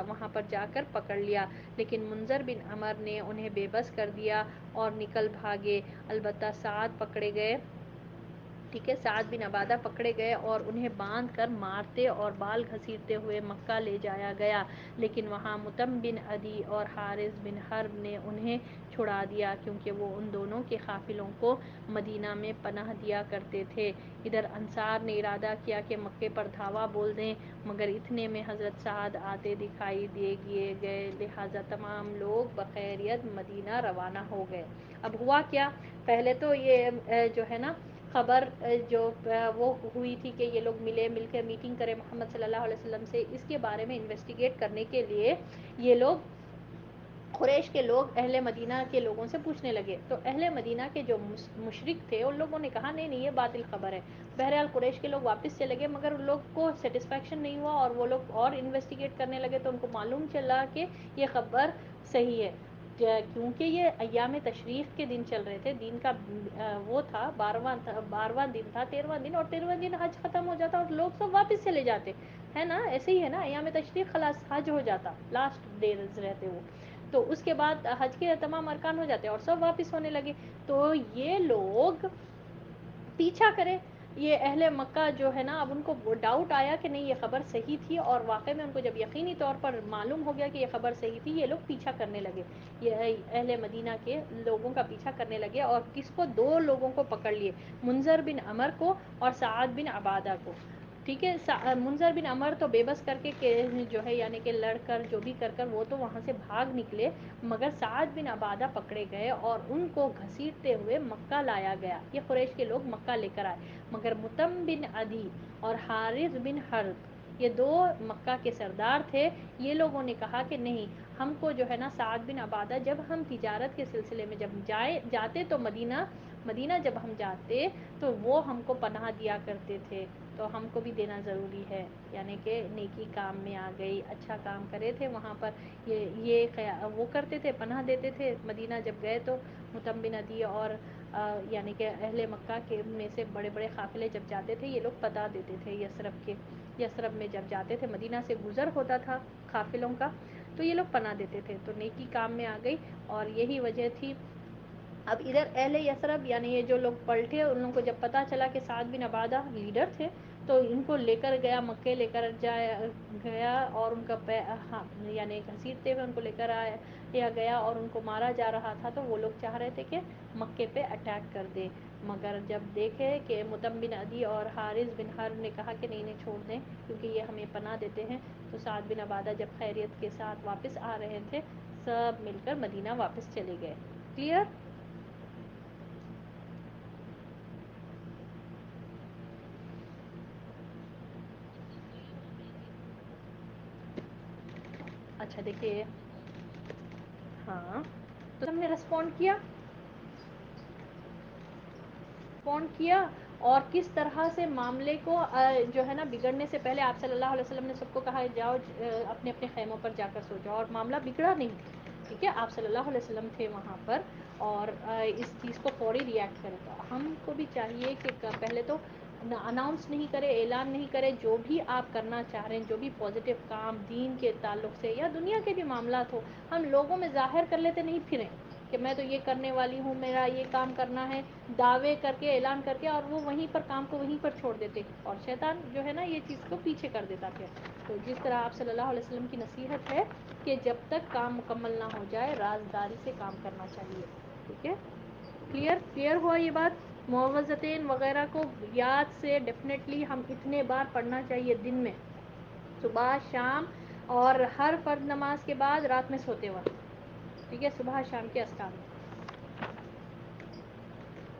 Speaker 1: وہاں پر جا کر پکڑ لیا، لیکن منذر بن عمر نے انہیں بے بس کر دیا اور نکل بھاگے، البتہ سعد پکڑے گئے، ٹھیک ہے، سعد بن عبادہ پکڑے گئے اور انہیں باندھ کر مارتے اور بال گھسیٹتے ہوئے مکہ لے جایا گیا، لیکن وہاں متم بن عدی اور حارث بن حرب نے انہیں چھڑا دیا کیونکہ وہ ان دونوں کے قافلوں کو مدینہ میں پناہ دیا کرتے تھے۔ ادھر انصار نے ارادہ کیا کہ مکے پر دھاوا بول دیں، مگر اتنے میں حضرت سعد آتے دکھائی دیے گئے، لہٰذا تمام لوگ بخیریت مدینہ روانہ ہو گئے۔ اب ہوا کیا، پہلے تو یہ جو ہے نا خبر جو وہ ہوئی تھی کہ یہ لوگ مل کے میٹنگ کرے محمد صلی اللہ علیہ وسلم سے، اس کے بارے میں انویسٹیگیٹ کرنے کے لیے یہ لوگ قریش کے لوگ اہل مدینہ کے لوگوں سے پوچھنے لگے، تو اہل مدینہ کے جو مشرک تھے ان لوگوں نے کہا نہیں نہیں یہ باطل خبر ہے۔ بہرحال قریش کے لوگ واپس چلے گئے، مگر ان لوگ کو سیٹسفیکشن نہیں ہوا اور وہ لوگ اور انویسٹیگیٹ کرنے لگے تو ان کو معلوم چلا کہ یہ خبر صحیح ہے، کیونکہ یہ ایام تشریق کے دن چل رہے تھے، دین کا وہ تھا 12واں دن تھا، 13واں دن، اور 13واں دن حج ختم ہو جاتا اور لوگ سب واپس چلے جاتے ہے نا، ایسے ہی ہے نا، ایام تشریق خلاص حج ہو جاتا، لاسٹ ڈیز رہتے وہ، تو اس کے بعد حج کے تمام ارکان ہو جاتے اور سب واپس ہونے لگے، تو یہ لوگ پیچھا کرے، یہ اہل مکہ جو ہے نا اب ان کو ڈاؤٹ آیا کہ نہیں یہ خبر صحیح تھی، اور واقعی میں ان کو جب یقینی طور پر معلوم ہو گیا کہ یہ خبر صحیح تھی، یہ لوگ پیچھا کرنے لگے، یہ اہل مدینہ کے لوگوں کا پیچھا کرنے لگے اور کس کو، دو لوگوں کو پکڑ لیے، منذر بن عمر کو اور سعد بن عبادہ کو، ٹھیک ہے، منذر بن عمر تو بے بس کر کے جو ہے یعنی کہ لڑ کر جو بھی کر وہ تو وہاں سے بھاگ نکلے، مگر سعد بن عبادہ پکڑے گئے اور ان کو گھسیٹتے ہوئے مکہ لایا گیا، یہ قریش کے لوگ مکہ لے کر آئے، مگر متم بن عدی اور حارث بن حرب یہ دو مکہ کے سردار تھے، یہ لوگوں نے کہا کہ نہیں، ہم کو جو ہے نا سعد بن عبادہ جب ہم تجارت کے سلسلے میں جب جاتے تو مدینہ جب ہم جاتے تو وہ ہم کو پناہ دیا کرتے تھے، تو ہم کو بھی دینا ضروری ہے، یعنی کہ نیکی کام میں آ گئی، اچھا کام کرے تھے وہاں پر، وہ کرتے تھے، پناہ دیتے تھے، مدینہ جب گئے تو متم بن عدی اور یعنی کہ اہل مکہ کے میں سے بڑے بڑے قافلے جب جاتے تھے یہ لوگ پناہ دیتے تھے یثرب میں جب جاتے تھے، مدینہ سے گزر ہوتا تھا قافلوں کا تو یہ لوگ پناہ دیتے تھے، تو نیکی کام میں آ گئی اور یہی وجہ تھی۔ اب ادھر اہل یثرب یعنی یہ جو لوگ پلٹے ان لوگوں کو جب پتہ چلا کہ سعد بن عبادہ لیڈر تھے تو ان کو لے کر گیا، مکے لے کر گیا اور ان کا یعنی گھسیٹتے ہوئے ان کو لے کر آیا گیا اور ان کو مارا جا رہا تھا، تو وہ لوگ چاہ رہے تھے کہ مکے پہ اٹیک کر دے، مگر جب دیکھے کہ مطعم بن عدی اور حارث بن حرب نے کہا کہ نہیں نہیں چھوڑ دیں کیونکہ یہ ہمیں پناہ دیتے ہیں، تو سعد بن عبادہ جب خیریت کے ساتھ واپس آ رہے تھے سب مل کر مدینہ واپس چلے گئے. کلیئر؟ اچھا دیکھیے، ہاں تو تم نے رسپونڈ کیا، کیا اور کس طرح سے معاملے کو جو ہے نا بگڑنے سے پہلے آپ صلی اللہ علیہ وسلم نے سب کو کہا جاؤ اپنے اپنے خیموں پر جا کر سو جاؤ، اور معاملہ بگڑا نہیں. ٹھیک ہے، آپ صلی اللہ علیہ وسلم تھے وہاں پر اور اس چیز کو فوری ریئیکٹ کرے. تو ہم کو بھی چاہیے کہ پہلے تو اناؤنس نہیں کرے، اعلان نہیں کرے، جو بھی آپ کرنا چاہ رہے ہیں، جو بھی پازیٹیو کام دین کے تعلق سے یا دنیا کے بھی معاملات ہو، ہم لوگوں میں ظاہر کر لیتے نہیں پھریں کہ میں تو یہ کرنے والی ہوں، میرا یہ کام کرنا ہے، دعوے کر کے اعلان کر کے، اور وہ وہیں پر کام کو وہیں پر چھوڑ دیتے، اور شیطان جو ہے نا یہ چیز کو پیچھے کر دیتا پھر. تو جس طرح آپ صلی اللہ علیہ وسلم کی نصیحت ہے کہ جب تک کام مکمل نہ ہو جائے رازداری سے کام کرنا چاہیے. ٹھیک ہے، کلیئر ہوا یہ بات؟ معوذتین وغیرہ کو یاد سے ڈیفینیٹلی ہم اتنے بار پڑھنا چاہیے دن میں، صبح شام، اور ہر فرض نماز کے بعد رات میں سوتے وقت. ٹھیک ہے، صبح شام کے اذکار میں.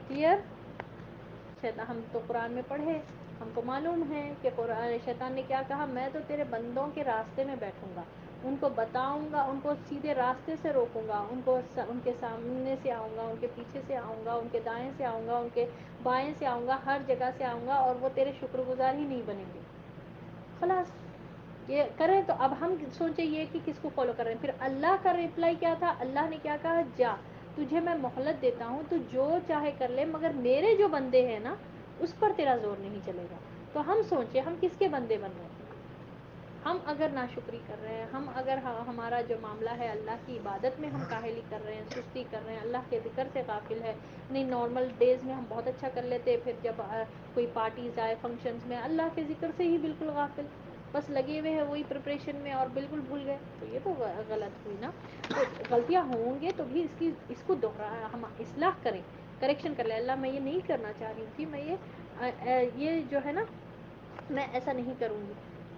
Speaker 1: کلیئر؟ ہم تو قرآن میں پڑھے، ہم کو معلوم ہے کہ قرآن شیطان نے کیا کہا، میں تو تیرے بندوں کے راستے میں بیٹھوں گا، ان کو بتاؤں گا، ان کو سیدھے راستے سے روکوں گا، ان کو ان کے سامنے سے آؤں گا، ان کے پیچھے سے آؤں گا، ان کے دائیں سے آؤں گا، ان کے بائیں سے آؤں گا، ہر جگہ سے آؤں گا، اور وہ تیرے شکر گزار ہی نہیں بنیں گے. خلاص یہ کریں. تو اب ہم سوچیں یہ کہ کس کو فالو کر رہے ہیں. پھر اللہ کا ریپلائی کیا تھا؟ اللہ نے کیا کہا؟ جا، تجھے میں مہلت دیتا ہوں، تو جو چاہے کر لے، مگر میرے جو بندے ہیں نا اس پر تیرا زور نہیں چلے گا. تو ہم سوچیں ہم کس کے بندے بن رہے ہیں؟ ہم اگر ناشکری کر رہے ہیں، ہم اگر ہمارا جو معاملہ ہے اللہ کی عبادت میں ہم کاہلی کر رہے ہیں، سستی کر رہے ہیں، اللہ کے ذکر سے غافل ہے. نہیں، نارمل ڈیز میں ہم بہت اچھا کر لیتے، پھر جب کوئی پارٹیز آئے، فنکشنز میں، اللہ کے ذکر سے ہی بالکل غافل، بس لگے ہوئے ہیں وہی پریپریشن میں اور بالکل بھول گئے. تو یہ تو غلط ہوئی نا. تو غلطیاں ہوں گے تو بھی اس کو دوہرا ہم اصلاح کریں، کریکشن کر لیں. اللہ میں یہ نہیں کرنا چاہ رہی تھی، میں یہ جو ہے نا میں ایسا نہیں کروں گی.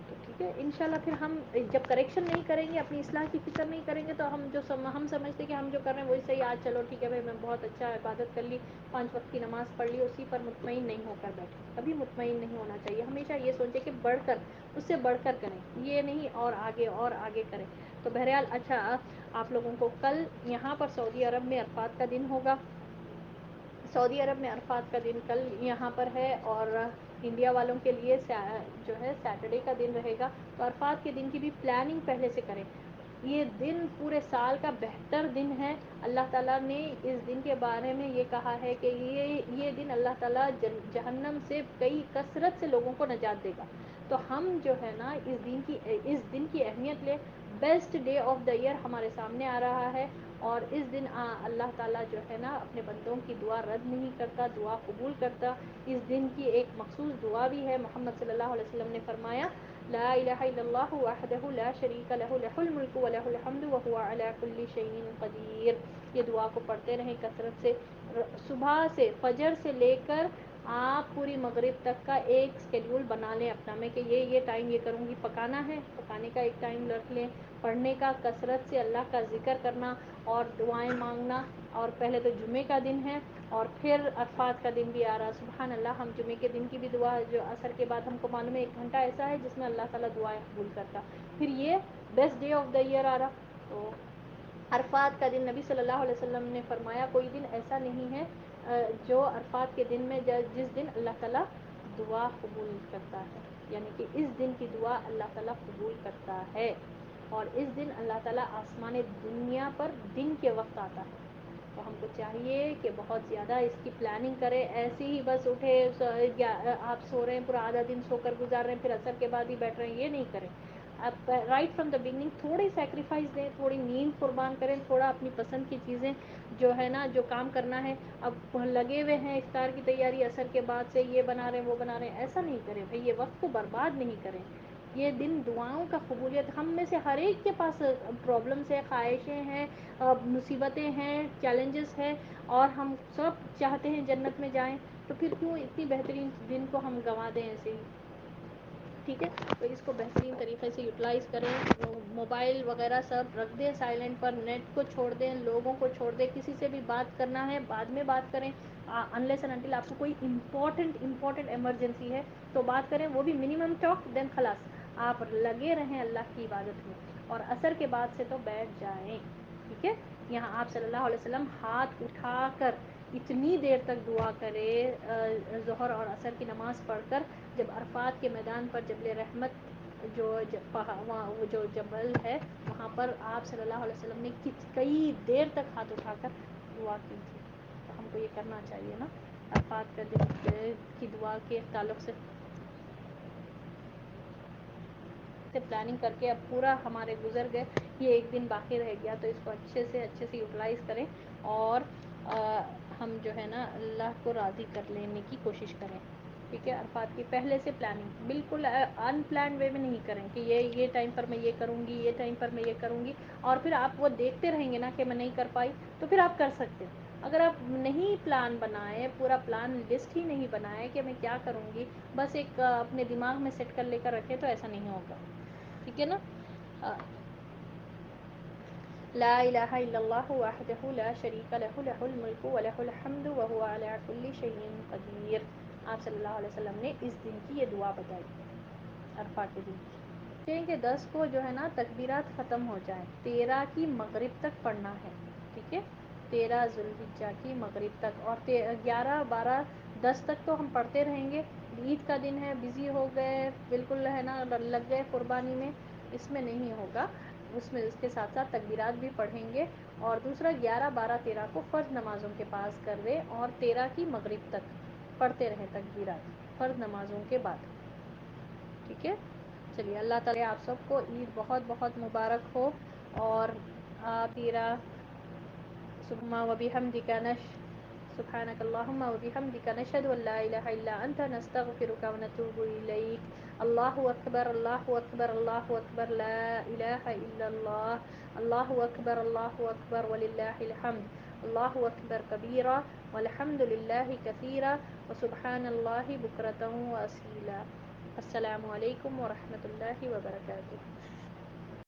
Speaker 1: تو ٹھیک ہے انشاءاللہ. پھر ہم جب کریکشن نہیں کریں گے، اپنی اصلاح کی فکر نہیں کریں گے، تو ہم سمجھتے کہ ہم جو کر رہے ہیں وہی صحیح، آج چلو ٹھیک ہے بھائی میں بہت اچھا عبادت کر لی، 5 وقت کی نماز پڑھ لی، اسی پر مطمئن نہیں ہو کر بیٹھے. کبھی مطمئن نہیں ہونا چاہیے، ہمیشہ یہ سوچے کہ بڑھ کر، اس سے بڑھ کر کریں، یہ نہیں اور آگے کریں. تو بہرحال اچھا، آپ لوگوں کو کل یہاں پر سعودی عرب میں عرفات کا دن ہوگا. سعودی عرب میں عرفات کا دن کل یہاں پر ہے، اور انڈیا والوں کے لیے جو ہے سیٹرڈے کا دن رہے گا. تو عرفات کے دن کی بھی پلاننگ پہلے سے کریں. یہ دن پورے سال کا بہتر دن ہے. اللہ تعالیٰ نے اس دن کے بارے میں یہ کہا ہے کہ یہ دن اللہ تعالیٰ جہنم سے کئی کثرت سے لوگوں کو نجات دے گا. تو ہم جو ہے نا اس دن کی اہمیت لیں. Best day of the year ہمارے سامنے آ رہا ہے، اور اس دن اللہ تعالیٰ جو ہے نا اپنے بندوں کی دعا رد نہیں کرتا، دعا قبول کرتا. اس دن کی ایک مخصوص دعا بھی ہے. محمد صلی اللہ علیہ وسلم نے فرمایا، لا الہ الا اللہ وحدہ لا شریک لہ، لہ الملک و لہ الحمد وہو علی کل شیء قدیر. یہ دعا کو پڑھتے رہیں کثرت سے. صبح سے، فجر سے لے کر آپ پوری مغرب تک کا ایک اسکیڈول بنا لیں اپنا میں، کہ یہ ٹائم یہ کروں گی. پکانا ہے، پکانے کا ایک ٹائم رکھ لیں. پڑھنے کا، کثرت سے اللہ کا ذکر کرنا اور دعائیں مانگنا. اور پہلے تو جمعے کا دن ہے، اور پھر عرفات کا دن بھی آ رہا. سبحان اللہ، ہم جمعے کے دن کی بھی دعا جو عصر کے بعد ہم کو معلوم ہے 1 گھنٹہ ایسا ہے جس میں اللہ تعالیٰ دعائیں قبول کرتا. پھر یہ best day of the year آ رہا. تو عرفات کا دن نبی صلی اللہ علیہ وسلم نے فرمایا کوئی دن ایسا نہیں ہے جو عرفات کے دن میں جس دن اللہ تعالیٰ دعا قبول کرتا ہے. یعنی کہ اس دن کی دعا اللہ تعالیٰ قبول کرتا ہے. اور اس دن اللہ تعالیٰ آسمان دنیا پر دن کے وقت آتا ہے. تو ہم کو چاہیے کہ بہت زیادہ اس کی پلاننگ کریں. ایسے ہی بس اٹھے آپ سو رہے ہیں، پورا آدھا دن سو کر گزار رہے ہیں، پھر عصر کے بعد ہی بیٹھ رہے ہیں، یہ نہیں کریں. اب رائٹ فرام دا بگننگ تھوڑی سیکریفائس دیں، تھوڑی نیند قربان کریں، تھوڑا اپنی پسند کی چیزیں جو ہے نا، جو کام کرنا ہے. اب لگے ہوئے ہیں افطار کی تیاری، عصر کے بعد سے یہ بنا رہے ہیں وہ بنا رہے ہیں، ایسا نہیں کریں بھائی. یہ وقت کو برباد نہیں کریں. یہ دن دعاؤں کا قبولیت، ہم میں سے ہر ایک کے پاس پرابلمس ہے، خواہشیں ہیں، مصیبتیں ہیں، چیلنجز ہیں، اور ہم سب چاہتے ہیں جنت میں جائیں، تو پھر کیوں اتنی بہترین دن کو ہم گنوا دیں ایسے ہی؟ ٹھیک ہے، تو اس کو بہترین طریقے سے یوٹیلائز کریں، موبائل وغیرہ سب رکھ دیں سائلنٹ پر، نیٹ کو چھوڑ دیں، لوگوں کو چھوڑ دیں، کسی سے بھی بات کرنا ہے بعد میں بات کریں، انلیس اینڈ انٹل آپ کو کوئی امپورٹنٹ ایمرجنسی ہے تو بات کریں، وہ بھی منیمم ٹاک، دین خلاص آپ لگے رہیں اللہ کی عبادت میں، اور عصر کے بعد سے تو بیٹھ جائیں، ٹھیک ہے؟ یہاں آپ صلی اللہ علیہ وسلم ہاتھ اٹھا کر اتنی دیر تک دعا کرے، ظہر اور عصر کی نماز پڑھ کر، جب عرفات کے میدان پر جبل رحمت جو وہ جو جبل ہے وہاں پر آپ صلی اللہ علیہ وسلم نے کئی دیر تک ہاتھ اٹھا کر دعا کی تھی، تو ہم کو یہ کرنا چاہیے نا عرفات کا دن کی دعا کے تعلق سے پلاننگ کر کے اب پورا ہمارے گزر گئے، یہ ایک دن باقی رہ گیا، تو اس کو اچھے سے یوٹیلائز کریں، اور ہم جو ہے نا اللہ کو راضی کر لینے کی کوشش کریں، ٹھیک ہے؟ عرفات کی پہلے سے پلاننگ بالکل ان پلانڈ وے میں نہیں کریں کہ یہ ٹائم پر میں یہ کروں گی، یہ ٹائم پر میں یہ کروں گی، اور پھر آپ وہ دیکھتے رہیں گے نا کہ میں نہیں کر پائی، تو پھر آپ کر سکتے ہیں۔ اگر آپ نہیں پلان بنائے، پورا پلان لسٹ ہی نہیں بنائے کہ میں کیا کروں گی، بس ایک اپنے دماغ میں سیٹ کر لے کر رکھے، تو ایسا نہیں ہوگا، ٹھیک ہے نا؟ لا الہ الا اللہ وحدہ لا شریک لہ لہ الملک ولہ الحمد وهو علی کل شیء قدیر، آپ صلی اللہ علیہ وسلم نے اس دن کی یہ دعا بتائی، عرفہ کے دن کی۔ کہ 10 کو جو ہے نا تکبیرات ختم ہو جائیں، 13 کی مغرب تک پڑھنا ہے، ٹھیک ہے؟ 13 ذوالحجہ کی مغرب تک، اور 11 12 10 تک تو ہم پڑھتے رہیں گے، عید کا دن ہے، بزی ہو گئے بالکل ہے نا، لگ گئے قربانی میں، اس میں نہیں ہوگا، اس میں اس کے ساتھ ساتھ تکبیرات بھی پڑھیں گے، اور دوسرا 11 12 13 کو فرض نمازوں کے پاس کر دیں، اور 13 کی مغرب تک پڑھتے رہیں تکبیرات فرض نمازوں کے بعد، ٹھیک ہے؟ چلیے، اللہ تعالیٰ آپ سب کو عید بہت بہت مبارک ہو، اور تیرا سبحانك اللهم وبحمدك نشهد أن لا إله إلا أنت نستغفرك ونتوب إليك، الله أكبر الله أكبر الله أكبر، لا إله إلا الله، الله أكبر الله أكبر ولله الحمد، الله أكبر كبيرا والحمد لله كثيرا وسبحان الله بكرة وأصيلا۔ السلام علیکم ورحمۃ اللہ وبرکاتہ۔